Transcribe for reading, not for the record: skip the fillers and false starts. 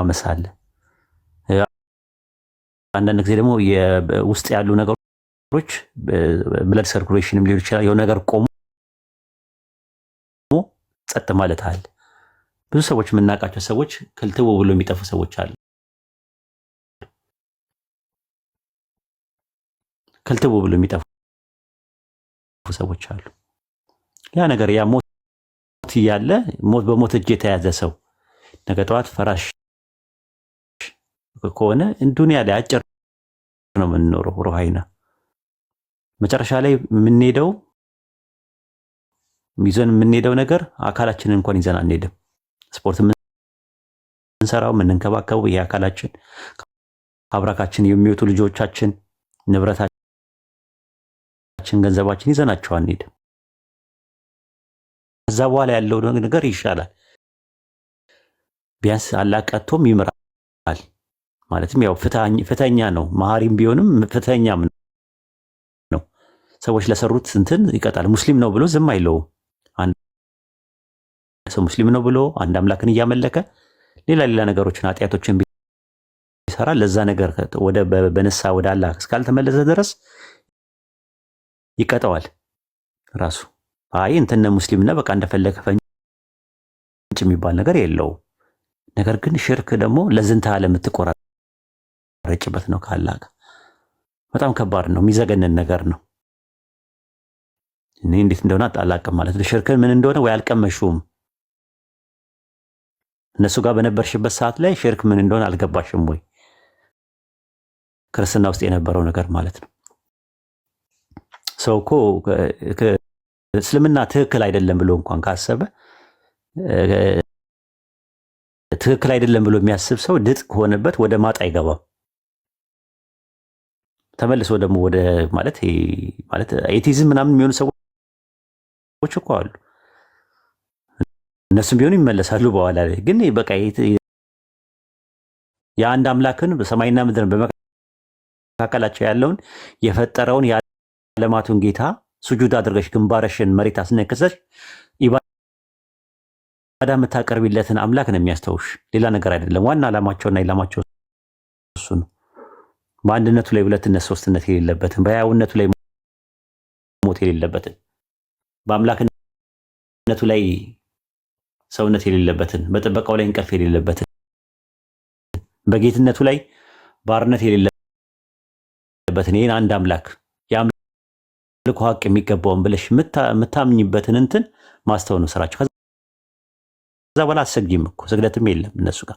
አለማመስ አለ። አንዳንድ ጊዜ ደግሞ ውስጥ ያሉ ነገሮች ብለድ ሰርኩሌሽንም ሊሆን ይችላል። የሆነ ነገር ቆሞ ጸጥ ማለት አለ። ብዙ ሰዎች የምናውቃቸው ሰዎች ክልትው ብሎ የሚጠፉ ሰዎች አሉ። ክልትው ብሎ የሚጠፉ ሰዎች አሉ። ያ ነገር ያ ሞት እያለ ሞት በሞት እጅ የተያዘ ሰው ነገ ጠዋት ፈራሽ ከሆነ ዱንያ ላይ አጭር ነው የምንኖረው። ሩሃይና መጨረሻ ላይ የምንሄደው ይዘን የምንሄደው ነገር አካላችንን እንኳን ይዘን አንሄድም። ስፖርት የምንሰራው የምንንከባከበው ይሄ አካላችን አብራካችን የሚወጡ ልጆቻችን፣ ንብረታችን፣ ገንዘባችን ይዘናቸው አንሄድም። ከዛ በኋላ ያለው ነገር ይሻላል። ቢያንስ አላህ ቀጥቶም ይምራል። ማለትም ያው ፍተኛ ነው። መሀሪም ቢሆንም ፍተኛም ነው። ሰዎች ለሰሩት እንትን ይቀጣል። ሙስሊም ነው ብሎ ዝም አይለውም። አንድ ሰው ሙስሊም ነው ብሎ አንድ አምላክን እያመለከ ሌላ ነገሮችን ኃጢአቶችን ቢሰራ ለዛ ነገር በነሳ ወደ አላህ እስካልተመለሰ ድረስ ይቀጣዋል ራሱ። አይ እንትን ሙስሊም ነህ በቃ እንደፈለገ ፈንጭ የሚባል ነገር የለውም። ነገር ግን ሽርክ ደግሞ ለዝንተ ዓለም የምትቆራረጭበት ነው ከአላህ ጋር። በጣም ከባድ ነው፣ የሚዘገንን ነገር ነው። እኔ እንዴት እንደሆነ አላውቅም ማለት ነው። ሽርክን ምን እንደሆነ ወይ አልቀመሽውም። እነሱ ጋር በነበርሽበት ሰዓት ላይ ሽርክ ምን እንደሆነ አልገባሽም ወይ? ክርስትና ውስጥ የነበረው ነገር ማለት ነው። ሰው እኮ እስልምና ትክክል አይደለም ብሎ እንኳን ካሰበ ትክክል አይደለም ብሎ የሚያስብ ሰው ድጥ ከሆነበት ወደ ማጥ አይገባም። ተመልሶ ደግሞ ወደ ማለት ኤቲዝም ምናምን የሚሆኑ ሰዎች እኮ አሉ። እነሱም ቢሆኑ ይመለሳሉ በኋላ ላይ። ግን በቃ የአንድ አምላክን በሰማይና ምድርን በመካከላቸው ያለውን የፈጠረውን የዓለማቱን ጌታ ሱጁድ አድርገሽ ግንባርሽን መሬት አስነክሰሽ ኢባዳ የምታቀርቢለትን አምላክ ነው የሚያስተውሽ፣ ሌላ ነገር አይደለም። ዋና ዓላማቸውና ኢላማቸው እሱ ነው። በአንድነቱ ላይ ሁለትነት ሶስትነት የሌለበትን፣ በሕያውነቱ ላይ ሞት የሌለበትን፣ በአምላክነቱ ላይ ሰውነት የሌለበትን፣ በጥበቃው ላይ እንቅልፍ የሌለበትን፣ በጌትነቱ ላይ ባርነት የሌለበትን ይህን አንድ አምላክ የአምልኮ ሀቅ የሚገባውን ብለሽ የምታምኝበትን እንትን ማስተው ነው ስራቸው። ከዛ በኋላ አትሰግጂም እኮ ስግደትም የለም እነሱ ጋር።